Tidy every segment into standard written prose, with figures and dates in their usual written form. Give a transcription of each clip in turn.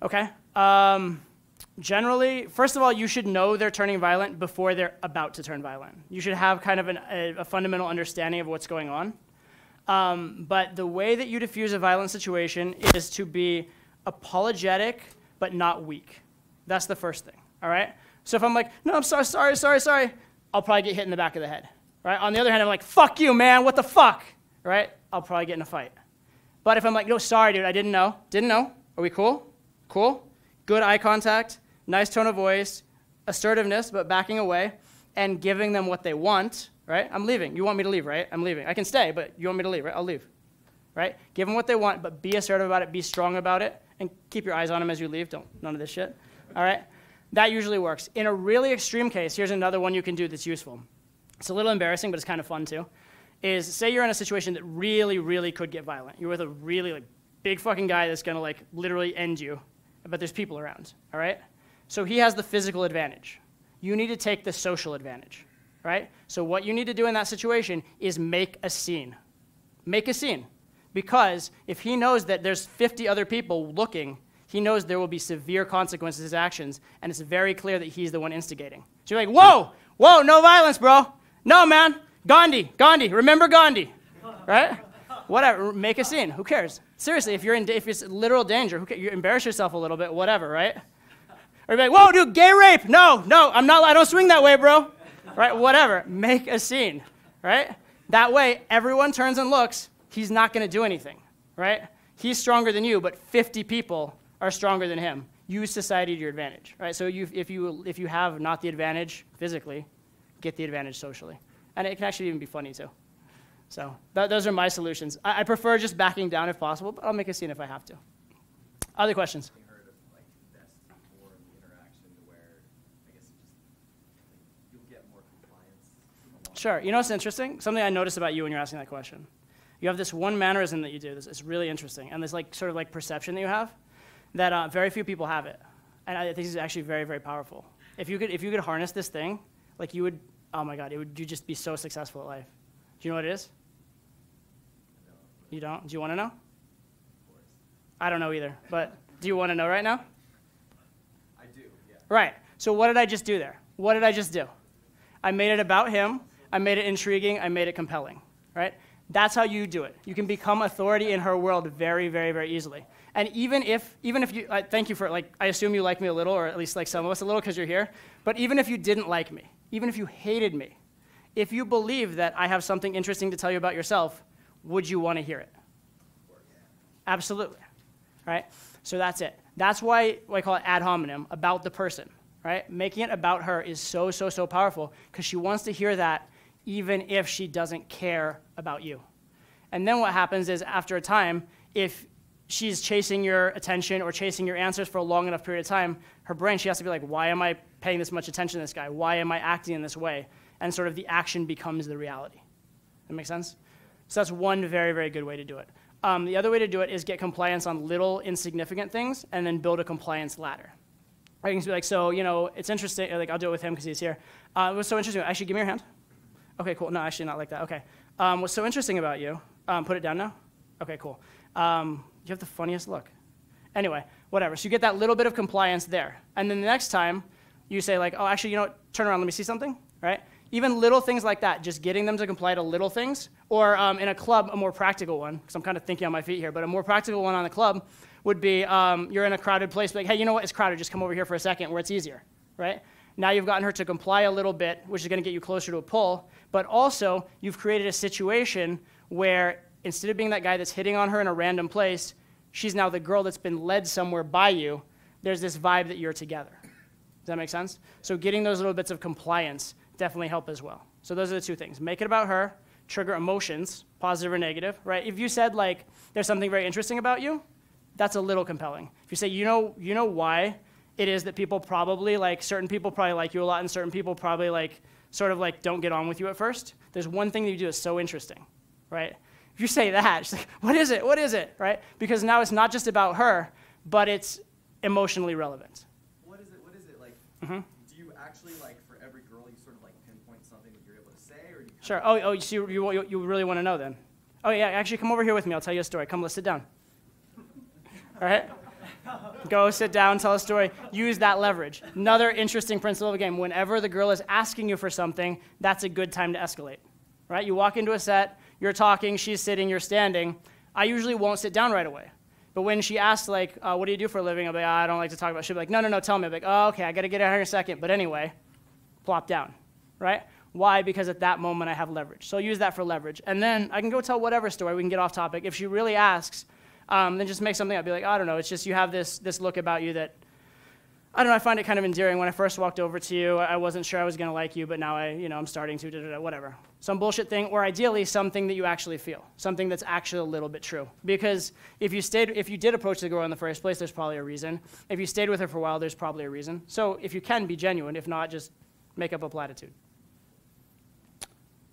Okay. Generally, first of all, you should know they're turning violent before they're about to turn violent. You should have kind of a fundamental understanding of what's going on. But the way that you diffuse a violent situation is to be apologetic but not weak. That's the first thing, all right? So if I'm like, no, I'm sorry, I'll probably get hit in the back of the head, right? On the other hand, I'm like, fuck you, man, what the fuck, right? I'll probably get in a fight. But if I'm like, no, sorry, dude, I didn't know. Are we cool? Cool? Good eye contact, nice tone of voice, assertiveness, but backing away, and giving them what they want, right? I'm leaving. You want me to leave, right? I'm leaving. I can stay, but you want me to leave, right? I'll leave, right? Give them what they want, but be assertive about it, be strong about it, and keep your eyes on them as you leave. None of this shit, all right? That usually works. In a really extreme case, here's another one you can do that's useful. It's a little embarrassing, but it's kind of fun too, is say you're in a situation that really, really could get violent. You're with a really big fucking guy that's gonna literally end you, but there's people around, all right? So he has the physical advantage. You need to take the social advantage, right? So what you need to do in that situation is make a scene. Make a scene. Because if he knows that there's 50 other people looking, he knows there will be severe consequences to his actions, and it's very clear that he's the one instigating. So you're like, whoa, no violence, bro. No, man, Gandhi, remember Gandhi, right? Whatever, make a scene, who cares? Seriously, if it's literal danger, you embarrass yourself a little bit, whatever, right? Or you're like, whoa, dude, gay rape. No, I don't swing that way, bro. Right, whatever, make a scene, right? That way, everyone turns and looks, he's not gonna do anything, right? He's stronger than you, but 50 people are stronger than him. Use society to your advantage, right? So if you have not the advantage physically, get the advantage socially. And it can actually even be funny too. So those are my solutions. I prefer just backing down if possible, but I'll make a scene if I have to. Other questions? Heard of investing more in the interaction to where I guess you'll get more compliance. Sure. You know what's interesting? Something I noticed about you when you're asking that question. You have this one mannerism that you do. It's really interesting, and this sort of perception that you have that very few people have it, and I think it's actually very, very powerful. If you could harness this thing, you would, oh my God, you'd just be so successful at life. Do you know what it is? No. You don't? Do you want to know? Of course. I don't know either, but do you want to know right now? I do, yeah. Right. So what did I just do there? What did I just do? I made it about him. I made it intriguing. I made it compelling, right? That's how you do it. You can become authority in her world very, very, very easily. And even if you, thank you for, I assume you like me a little, or at least some of us a little because you're here, but even if you didn't like me, even if you hated me, if you believe that I have something interesting to tell you about yourself, would you want to hear it? Absolutely, right? So that's it. That's why I call it ad hominem, about the person, right? Making it about her is so, so, so powerful because she wants to hear that even if she doesn't care about you. And then what happens is after a time, if she's chasing your attention or chasing your answers for a long enough period of time, her brain, she has to be like, why am I paying this much attention to this guy? Why am I acting in this way? And sort of the action becomes the reality. That make sense? So that's one very, very good way to do it. The other way to do it is get compliance on little insignificant things and then build a compliance ladder. Right? You can be like, so, it's interesting, I'll do it with him because he's here. What's so interesting, actually, give me your hand. Okay, cool. No, actually not like that. Okay. What's so interesting about you, put it down now. Okay, cool. You have the funniest look. Anyway, whatever. So you get that little bit of compliance there. And then the next time you say oh, actually, you know what, turn around, let me see something, right? Even little things like that, just getting them to comply to little things, or in a club, a more practical one, because I'm kind of thinking on my feet here, but a more practical one on the club would be you're in a crowded place, hey, you know what, it's crowded, just come over here for a second where it's easier, right? Now you've gotten her to comply a little bit, which is going to get you closer to a pull, but also you've created a situation where instead of being that guy that's hitting on her in a random place, she's now the girl that's been led somewhere by you. There's this vibe that you're together. Does that make sense? So getting those little bits of compliance definitely help as well. So those are the two things. Make it about her, trigger emotions, positive or negative, right? If you said there's something very interesting about you, that's a little compelling. If you say, you know why it is that people probably, certain people probably like you a lot and certain people probably don't get on with you at first, there's one thing that you do that's so interesting, right? If you say that, she's like, what is it, right? Because now it's not just about her, but it's emotionally relevant. What is it Mm-hmm. Do you actually, for every girl, you sort of, pinpoint something that you're able to say, or do you Sure. Oh, so you really want to know then? Oh, yeah, actually, come over here with me. I'll tell you a story. Come, let's sit down. All right? Go sit down, tell a story, use that leverage. Another interesting principle of the game, whenever the girl is asking you for something, that's a good time to escalate, right? You walk into a set, you're talking, she's sitting, you're standing. I usually won't sit down right away. But when she asks, like, what do you do for a living? I'll be like, I don't like to talk about it. She'll be like, no, tell me. I'll be like, oh, okay, I got to get out here in a second. But anyway, plop down, right? Why? Because at that moment I have leverage. So I'll use that for leverage. And then I can go tell whatever story. We can get off topic. If she really asks, then just make something up. Be like, I don't know. It's just you have this look about you that, I don't know, I find it kind of endearing. When I first walked over to you, I wasn't sure I was going to like you, but now I'm starting to, whatever. Some bullshit thing, or ideally something that you actually feel, something that's actually a little bit true. Because if you did approach the girl in the first place, there's probably a reason. If you stayed with her for a while, there's probably a reason. So if you can, be genuine. If not, just make up a platitude.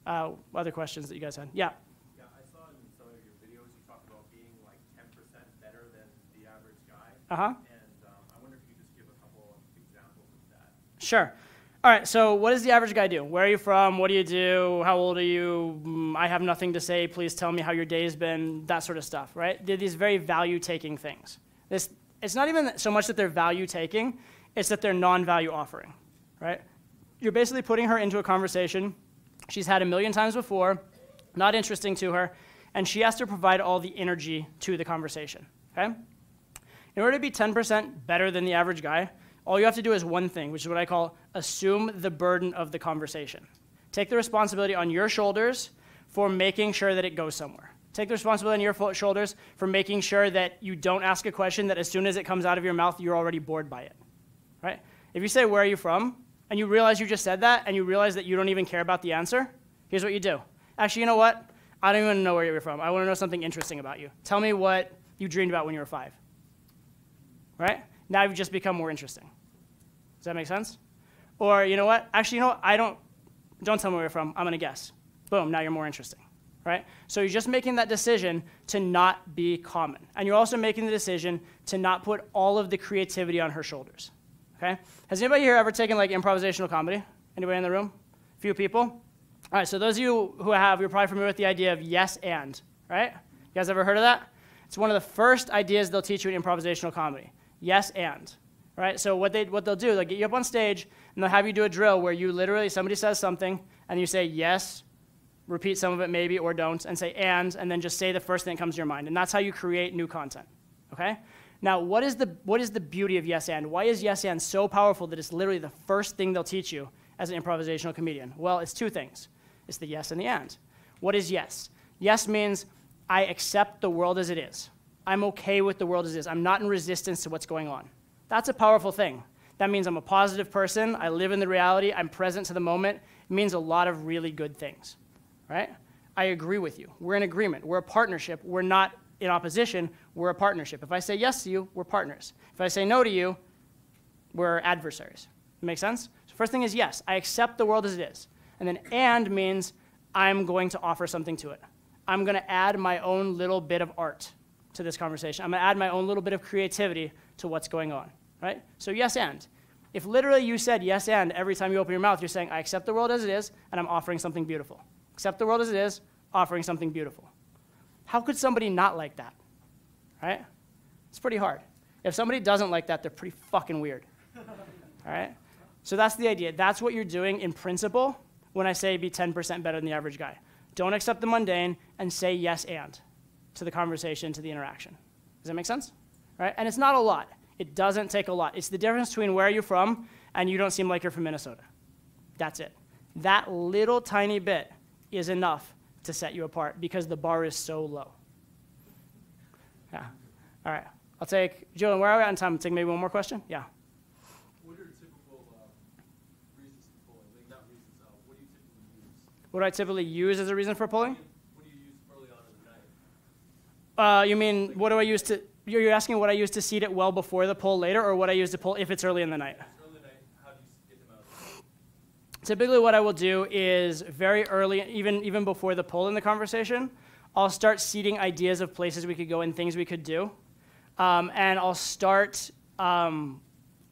Other questions that you guys had? Yeah. Yeah, I saw in some of your videos you talked about being like 10% better than the average guy. Uh-huh. And I wonder if you could just give a couple of examples of that. Sure. All right, so what does the average guy do? Where are you from? What do you do? How old are you? I have nothing to say. Please tell me how your day's been, that sort of stuff, right? They're these very value-taking things. It's not even so much that they're value-taking, it's that they're non-value offering, right? You're basically putting her into a conversation she's had a million times before, not interesting to her, and she has to provide all the energy to the conversation, okay? In order to be 10% better than the average guy, all you have to do is one thing, which is what I call assume the burden of the conversation. Take the responsibility on your shoulders for making sure that it goes somewhere. Take the responsibility on your shoulders for making sure that you don't ask a question that as soon as it comes out of your mouth, you're already bored by it, right? If you say, where are you from? And you realize you just said that, and you realize that you don't even care about the answer, here's what you do. Actually, you know what? I don't even know where you're from. I want to know something interesting about you. Tell me what you dreamed about when you were 5, right? Now you've just become more interesting. Does that make sense? Or, you know what? Actually, you know what? Don't tell me where you're from. I'm going to guess. Boom, now you're more interesting, right? So you're just making that decision to not be common. And you're also making the decision to not put all of the creativity on her shoulders, okay? Has anybody here ever taken, like, improvisational comedy? Anybody in the room? A few people? All right, so those of you who have, you're probably familiar with the idea of yes and, right? You guys ever heard of that? It's one of the first ideas they'll teach you in improvisational comedy. Yes and, right? So what they'll do, they'll get you up on stage, and they'll have you do a drill where you literally, somebody says something, and you say yes, repeat some of it maybe, or don't, and say and then just say the first thing that comes to your mind. And that's how you create new content, okay? Now, what is the beauty of yes and? Why is yes and so powerful that it's literally the first thing they'll teach you as an improvisational comedian? Well, it's two things. It's the yes and the and. What is yes? Yes means I accept the world as it is. I'm okay with the world as it is. I'm not in resistance to what's going on. That's a powerful thing. That means I'm a positive person. I live in the reality. I'm present to the moment. It means a lot of really good things, right? I agree with you. We're in agreement. We're a partnership. We're not in opposition. We're a partnership. If I say yes to you, we're partners. If I say no to you, we're adversaries. Make sense? So first thing is yes. I accept the world as it is. And then and means I'm going to offer something to it. I'm going to add my own little bit of art to this conversation. I'm going to add my own little bit of creativity to what's going on, right? So yes and. If literally you said yes and every time you open your mouth, you're saying, I accept the world as it is, and I'm offering something beautiful. Accept the world as it is, offering something beautiful. How could somebody not like that, right? It's pretty hard. If somebody doesn't like that, they're pretty fucking weird, all right? So that's the idea. That's what you're doing in principle when I say be 10% better than the average guy. Don't accept the mundane and say yes and to the conversation, to the interaction. Does that make sense? Right? And it's not a lot. It doesn't take a lot. It's the difference between where you're from and you don't seem like you're from Minnesota. That's it. That little tiny bit is enough to set you apart because the bar is so low. Yeah. All right. I'll take, Julian, where are we at in time? I'll take maybe one more question? Yeah. What are typical reasons for pulling? Like, not reasons, what do you typically use? What do I typically use as a reason for pulling? What do you use early on in the night? You mean, what do I use to, you're asking what I use to seed it well before the pull later, or what I use to pull if it's early in the night? If it's early in the night, how do you get them out? Typically what I will do is very early, even before the pull in the conversation, I'll start seeding ideas of places we could go and things we could do. And I'll start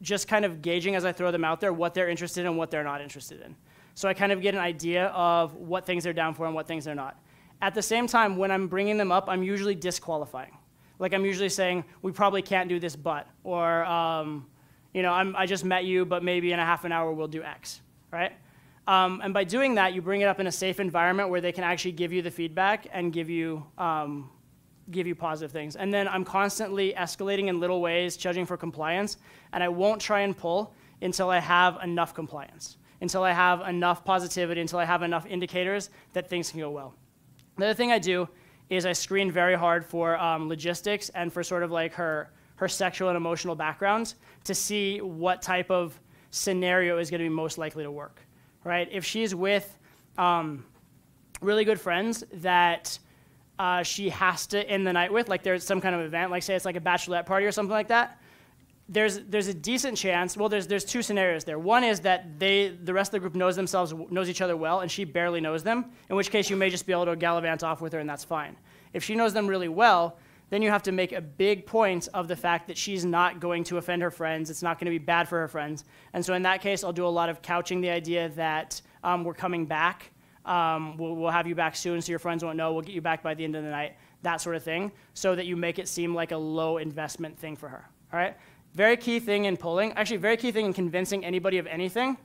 just kind of gauging as I throw them out there what they're interested in and what they're not interested in. So I kind of get an idea of what things they're down for and what things they're not. At the same time, when I'm bringing them up, I'm usually disqualifying. Like I'm usually saying, we probably can't do this, but, or, you know, I just met you, but maybe in a half an hour we'll do X, right? And by doing that, you bring it up in a safe environment where they can actually give you the feedback and give you positive things. And then I'm constantly escalating in little ways, judging for compliance, and I won't try and pull until I have enough compliance, until I have enough positivity, until I have enough indicators that things can go well. The other thing I do is I screen very hard for logistics and for sort of like her sexual and emotional background to see what type of scenario is going to be most likely to work, right? If she's with really good friends that she has to end the night with, like there's some kind of event, like say it's like a bachelorette party or something like that, there's a decent chance, well, there's two scenarios there. One is that the rest of the group knows each other well, and she barely knows them, in which case you may just be able to gallivant off with her, and that's fine. If she knows them really well, then you have to make a big point of the fact that she's not going to offend her friends. It's not going to be bad for her friends. And so in that case, I'll do a lot of couching the idea that we're coming back. We'll have you back soon so your friends won't know. We'll get you back by the end of the night, that sort of thing, so that you make it seem like a low investment thing for her, all right? Very key thing in polling, actually very key thing in convincing anybody of anything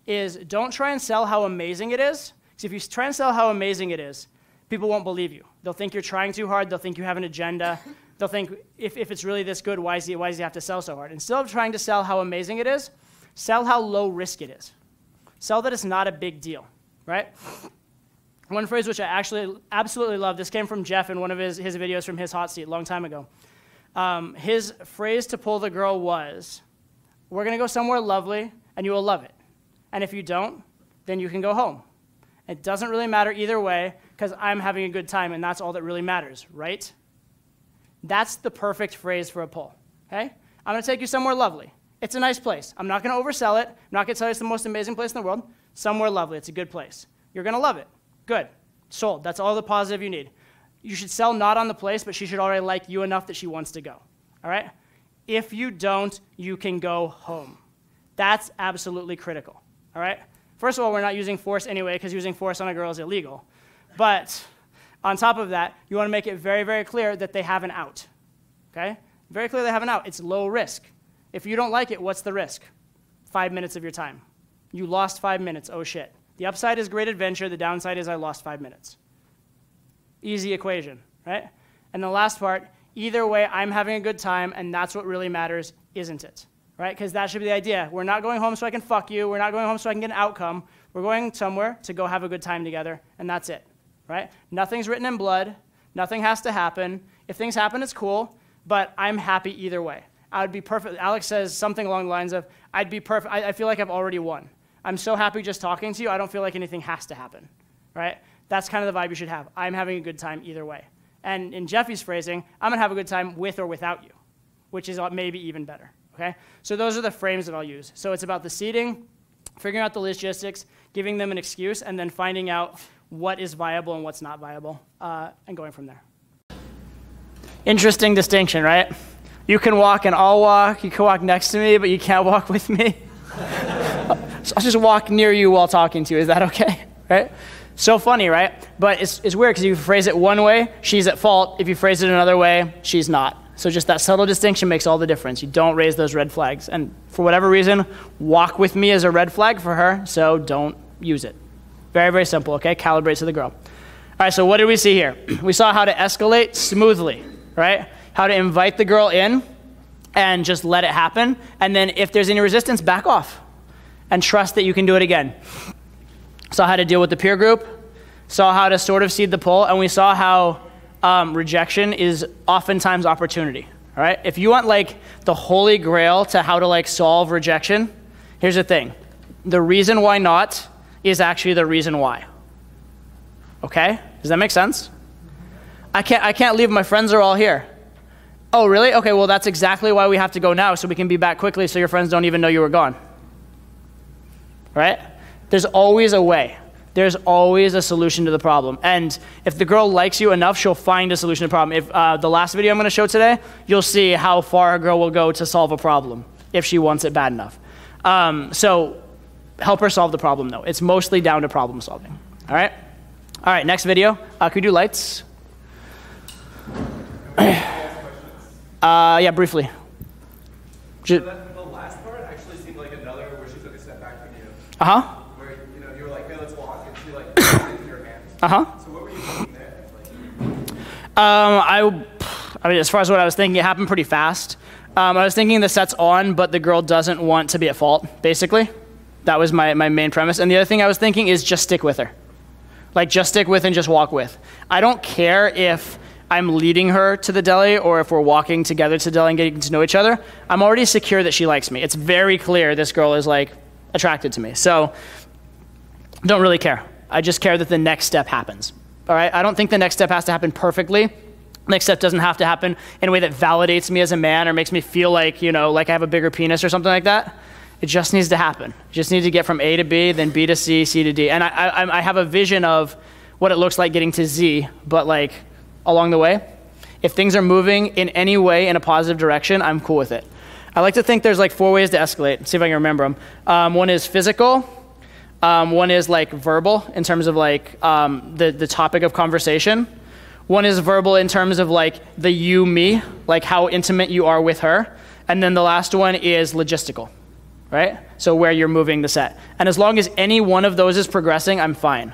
is don't try and sell how amazing it is. Because if you try and sell how amazing it is, people won't believe you. They'll think you're trying too hard. They'll think you have an agenda. They'll think, if it's really this good, why does he have to sell so hard? Instead of trying to sell how amazing it is, sell how low risk it is. Sell that it's not a big deal, right? One phrase which I actually absolutely love, this came from Jeff in one of his videos from his hot seat a long time ago. His phrase to pull the girl was, we're going to go somewhere lovely, and you will love it. And if you don't, then you can go home. It doesn't really matter either way, because I'm having a good time, and that's all that really matters, right? That's the perfect phrase for a pull, okay? I'm going to take you somewhere lovely. It's a nice place. I'm not going to oversell it. I'm not going to tell you it's the most amazing place in the world. Somewhere lovely. It's a good place. You're going to love it. Good. Sold. That's all the positive you need. You should sell not on the place, but she should already like you enough that she wants to go, all right? If you don't, you can go home. That's absolutely critical, all right? First of all, we're not using force anyway, because using force on a girl is illegal. But on top of that, you want to make it very, very clear that they have an out, okay? Very clear they have an out. It's low risk. If you don't like it, what's the risk? 5 minutes of your time. You lost 5 minutes. Oh, shit. The upside is great adventure. The downside is I lost 5 minutes. Easy equation, right? And the last part, either way, I'm having a good time, and that's what really matters, isn't it? Right? Because that should be the idea. We're not going home so I can fuck you. We're not going home so I can get an outcome. We're going somewhere to go have a good time together, and that's it, right? Nothing's written in blood. Nothing has to happen. If things happen, it's cool, but I'm happy either way. I would be perfect. Alex says something along the lines of, I'd be perfect. I feel like I've already won. I'm so happy just talking to you, I don't feel like anything has to happen, right? That's kind of the vibe you should have. I'm having a good time either way. And in Jeffy's phrasing, I'm going to have a good time with or without you, which is maybe even better, okay? So those are the frames that I'll use. So it's about the seating, figuring out the logistics, giving them an excuse, and then finding out what is viable and what's not viable, and going from there. Interesting distinction, right? You can walk and I'll walk. You can walk next to me, but you can't walk with me. So I'll just walk near you while talking to you. Is that okay? Right? So funny, right? But it's weird because if you phrase it one way, she's at fault. If you phrase it another way, she's not. So just that subtle distinction makes all the difference. You don't raise those red flags. And for whatever reason, walk with me is a red flag for her, so don't use it. Very, very simple, okay? Calibrate to the girl. All right, so what did we see here? We saw how to escalate smoothly, right? How to invite the girl in and just let it happen. And then if there's any resistance, back off and trust that you can do it again. Saw how to deal with the peer group, saw how to sort of seed the pull, and we saw how rejection is oftentimes opportunity, all right? If you want like the holy grail to how to like solve rejection, here's the thing. The reason why not is actually the reason why, okay? Does that make sense? I can't leave, my friends are all here. Oh, really? Okay, well, that's exactly why we have to go now, so we can be back quickly so your friends don't even know you were gone. Right? There's always a way. There's always a solution to the problem. And if the girl likes you enough, she'll find a solution to the problem. If the last video I'm going to show today, you'll see how far a girl will go to solve a problem if she wants it bad enough. So help her solve the problem, though. It's mostly down to problem solving. All right? All right, next video. Could we do lights? Yeah, briefly. So that, the last part actually seemed like another where she took a step back from you. Uh-huh. Where, you know, you were like, hey, let's walk, and she like put it in your hands. Uh-huh. So what were you thinking there? Like, I mean, as far as what I was thinking, it happened pretty fast. I was thinking the set's on, but the girl doesn't want to be at fault, basically. That was my main premise. And the other thing I was thinking is just stick with her. Like, just stick with and just walk with. I don't care if I'm leading her to the deli or if we're walking together to the deli and getting to know each other. I'm already secure that she likes me. It's very clear this girl is, like, attracted to me. So, don't really care. I just care that the next step happens. All right? I don't think the next step has to happen perfectly. Next step doesn't have to happen in a way that validates me as a man or makes me feel like, you know, like I have a bigger penis or something like that. It just needs to happen. You just need to get from A to B, then B to C, C to D. And I have a vision of what it looks like getting to Z, but like along the way. If things are moving in any way in a positive direction, I'm cool with it. I like to think there's like 4 ways to escalate. Let's see if I can remember them. One is physical. One is like verbal in terms of like the topic of conversation. One is verbal in terms of like the you, me, like how intimate you are with her. And then the last one is logistical, right? So where you're moving the set. And as long as any one of those is progressing, I'm fine.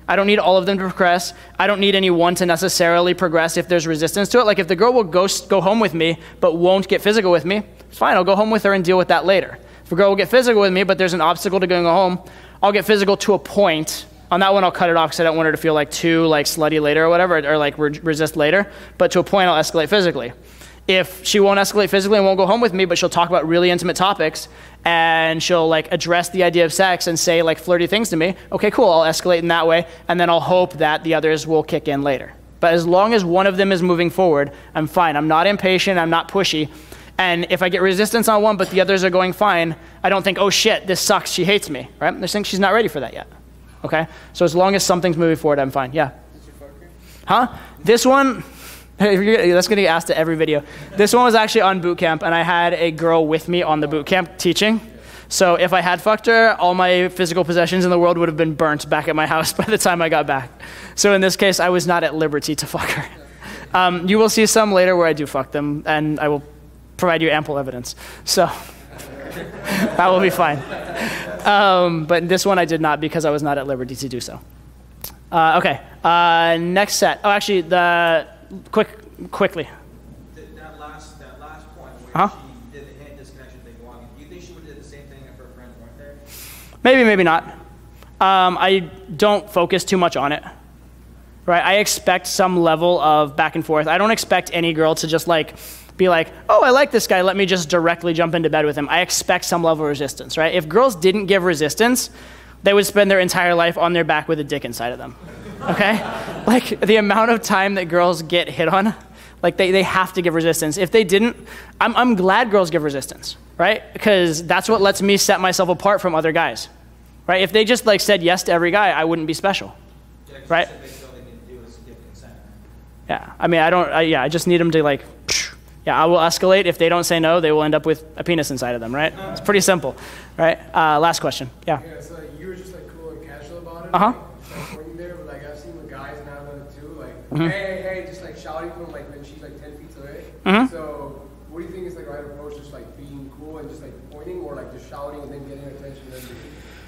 I don't need all of them to progress. I don't need any one to necessarily progress if there's resistance to it. Like if the girl will go home with me but won't get physical with me, it's fine. I'll go home with her and deal with that later. If a girl will get physical with me but there's an obstacle to going home, I'll get physical to a point. On that one, I'll cut it off because I don't want her to feel like too like slutty later or whatever, or like resist later. But to a point, I'll escalate physically. If she won't escalate physically and won't go home with me, but she'll talk about really intimate topics and she'll like address the idea of sex and say like flirty things to me, okay, cool, I'll escalate in that way, and then I'll hope that the others will kick in later. But as long as one of them is moving forward, I'm fine. I'm not impatient, I'm not pushy. And if I get resistance on one, but the others are going fine, I don't think, oh shit, this sucks, she hates me, right? I think she's not ready for that yet, okay? So as long as something's moving forward, I'm fine, yeah. Huh? This one, that's gonna get asked at every video. This one was actually on boot camp, and I had a girl with me on the boot camp teaching. So if I had fucked her, all my physical possessions in the world would have been burnt back at my house by the time I got back. So in this case, I was not at liberty to fuck her. You will see some later where I do fuck them, and I will provide you ample evidence. So that will be fine. But this one I did not because I was not at liberty to do so. Okay, next set. Oh, actually, quickly. That last point where she did the hand disconnection thing walking, do you think she would have did the same thing if her friends weren't there? Maybe, maybe not. I don't focus too much on it. Right? I expect some level of back and forth. I don't expect any girl to just like be like, oh, I like this guy, let me just directly jump into bed with him. I expect some level of resistance, right? If girls didn't give resistance, they would spend their entire life on their back with a dick inside of them, okay? Like the amount of time that girls get hit on, like they have to give resistance. If they didn't, I'm glad girls give resistance, right? Because that's what lets me set myself apart from other guys, right? If they just like said yes to every guy, I wouldn't be special, right? Yeah, I mean, I just need them to like, yeah, I will escalate. If they don't say no, they will end up with a penis inside of them, right? It's pretty simple, right? Last question, yeah. Yeah, so like, you were just like cool and casual about it. Uh-huh. Like when you there, but like I've seen with guys now done it too, like, hey, just like shouting from like when she's like 10 feet away. So what do you think is like the right approach? Just like being cool and just like pointing, or like just shouting and then getting attention and then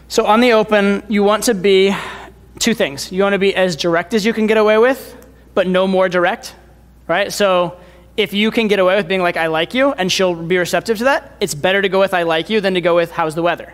So on the open, you want to be two things. You want to be as direct as you can get away with, but no more direct, right? So if you can get away with being like, I like you, and she'll be receptive to that, it's better to go with I like you than to go with how's the weather?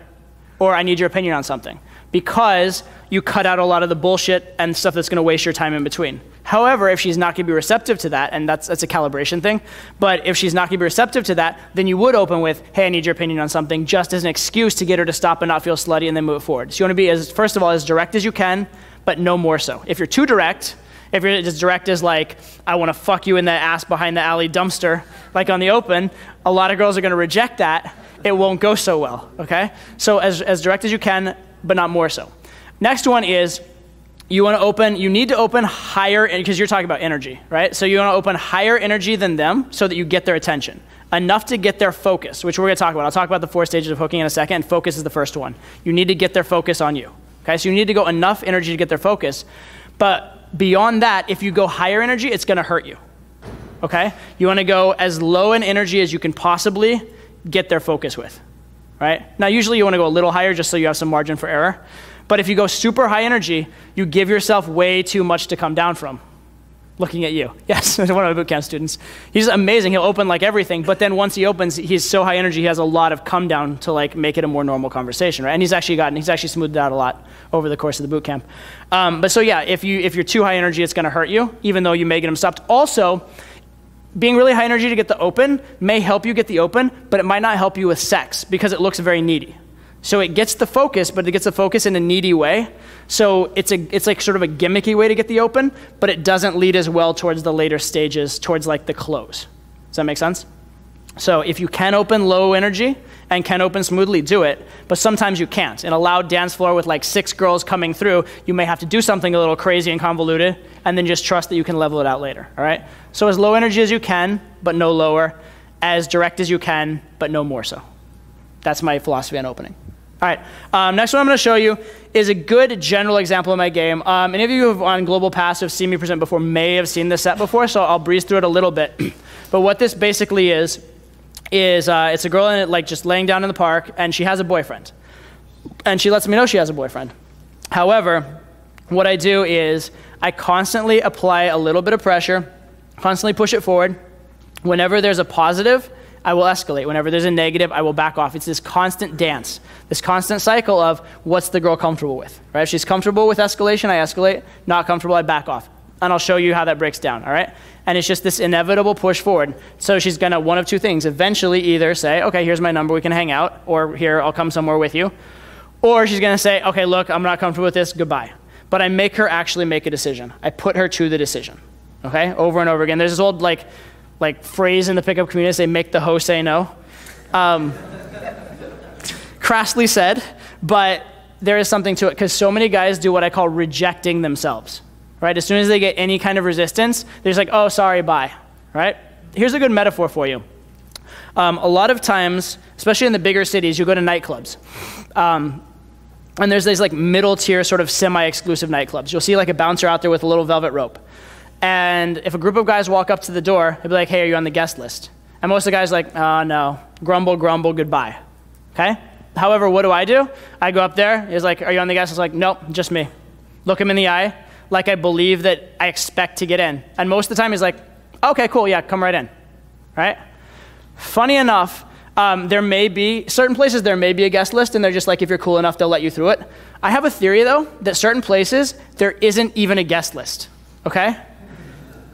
Or I need your opinion on something. Because you cut out a lot of the bullshit and stuff that's gonna waste your time in between. However, if she's not gonna be receptive to that, and that's a calibration thing, but if she's not gonna be receptive to that, then you would open with, hey, I need your opinion on something, just as an excuse to get her to stop and not feel slutty and then move forward. So you wanna be, first of all, as direct as you can, but no more so. If you're too direct, if you're as direct as like, I want to fuck you in the ass behind the alley dumpster, like on the open, a lot of girls are going to reject that. It won't go so well, okay? So as direct as you can, but not more so. Next one is, you need to open higher, because you're talking about energy, right? So you want to open higher energy than them so that you get their attention. Enough to get their focus, which we're going to talk about. I'll talk about the 4 stages of hooking in a second, and focus is the first one. You need to get their focus on you, okay? So you need to go enough energy to get their focus, but beyond that, if you go higher energy, it's gonna hurt you, okay? You want to go as low in energy as you can possibly get their focus with, right? Now, usually you want to go a little higher just so you have some margin for error. But if you go super high energy, you give yourself way too much to come down from. Looking at you. Yes, one of my boot camp students. He's amazing. He'll open like everything, but then once he opens, he's so high energy, he has a lot of come down to like make it a more normal conversation, right? And he's actually smoothed it out a lot over the course of the boot camp. But so yeah, if you're too high energy, it's gonna hurt you, even though you may get him stopped. Also, being really high energy to get the open may help you get the open, but it might not help you with sex because it looks very needy. So it gets the focus, but it gets the focus in a needy way. So it's like sort of a gimmicky way to get the open, but it doesn't lead as well towards the later stages, towards like the close. Does that make sense? So if you can open low energy and can open smoothly, do it. But sometimes you can't. In a loud dance floor with like 6 girls coming through, you may have to do something a little crazy and convoluted, and then just trust that you can level it out later, all right? So as low energy as you can, but no lower. As direct as you can, but no more so. That's my philosophy on opening. All right, next one I'm going to show you is a good general example of my game. Any of you who have on Global Pass have seen me present before may have seen this set before, so I'll breeze through it a little bit. But what this basically is it's a girl in it, like just laying down in the park, and she has a boyfriend. And she lets me know she has a boyfriend. However, what I do is I constantly apply a little bit of pressure, constantly push it forward. Whenever there's a positive, I will escalate. Whenever there's a negative, I will back off. It's this constant dance, this constant cycle of what's the girl comfortable with, right? If she's comfortable with escalation, I escalate. Not comfortable, I back off. And I'll show you how that breaks down, all right? And it's just this inevitable push forward. So she's gonna, one of two things, eventually either say, okay, here's my number, we can hang out, or here, I'll come somewhere with you. Or she's gonna say, okay, look, I'm not comfortable with this, goodbye. But I make her actually make a decision. I put her to the decision, okay? Over and over again. There's this old like phrase in the pickup community, say, make the hoe say no. Crassly said, but there is something to it, because so many guys do what I call rejecting themselves, right? As soon as they get any kind of resistance, they're just like, oh, sorry, bye, right? Here's a good metaphor for you. A lot of times, especially in the bigger cities, you go to nightclubs. And there's these like middle tier sort of semi-exclusive nightclubs. You'll see like a bouncer out there with a little velvet rope. And if a group of guys walk up to the door, they'll be like, hey, are you on the guest list? And most of the guys are like, oh, no. Grumble, grumble, goodbye. Okay? However, what do? I go up there. He's like, are you on the guest list? Like, nope, just me. Look him in the eye like I believe that I expect to get in. And most of the time he's like, okay, cool, yeah, come right in. Right? Funny enough, there may be, certain places there may be a guest list, and they're just like, if you're cool enough, they'll let you through it. I have a theory, though, that certain places, there isn't even a guest list. Okay?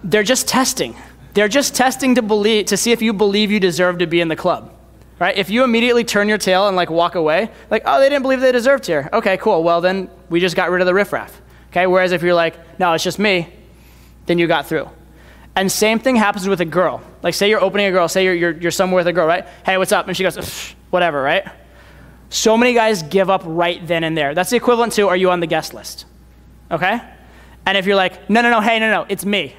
They're just testing. They're just testing to see if you believe you deserve to be in the club, right? If you immediately turn your tail and like walk away, like, oh, they didn't believe they deserved here. Okay, cool. Well, then we just got rid of the riffraff. Okay. Whereas if you're like, no, it's just me, then you got through. And same thing happens with a girl. Like, say you're opening a girl. Say you're somewhere with a girl, right? Hey, what's up? And she goes, whatever, right? So many guys give up right then and there. That's the equivalent to, are you on the guest list? Okay. And if you're like, no, hey, no, it's me.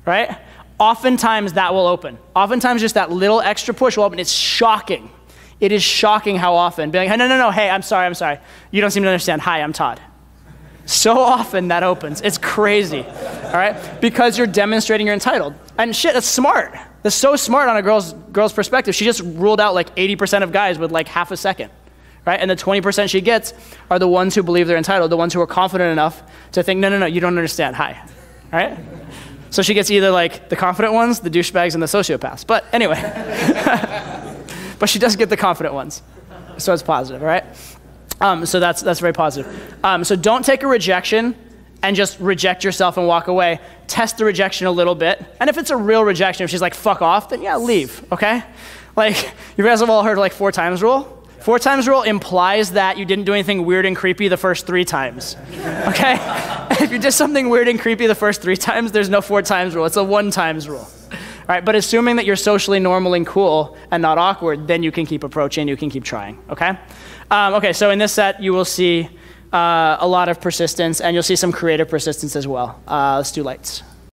Right? Oftentimes that will open. Oftentimes just that little extra push will open. It's shocking. It is shocking how often. Being like, no, hey, I'm sorry. You don't seem to understand. Hi, I'm Todd. So often that opens. It's crazy. All right? Because you're demonstrating you're entitled. And shit, that's smart. That's so smart on a girl's perspective. She just ruled out like 80% of guys with like half a second. Right? And the 20% she gets are the ones who believe they're entitled, the ones who are confident enough to think, no, you don't understand. Hi. All right? So she gets either like the confident ones, the douchebags, and the sociopaths. But anyway, but she does get the confident ones. So it's positive, all right? So that's very positive. So don't take a rejection and just reject yourself and walk away. Test the rejection a little bit. And if it's a real rejection, if she's like, fuck off, then yeah, leave, okay? Like, you guys have all heard like 4 times rule? 4 times rule implies that you didn't do anything weird and creepy the first 3 times, okay? If you did something weird and creepy the first 3 times, there's no 4 times rule. It's a 1 times rule, all right? But assuming that you're socially normal and cool and not awkward, then you can keep approaching, you can keep trying, okay? Okay, so in this set, you will see a lot of persistence, and you'll see some creative persistence as well. Let's do lights.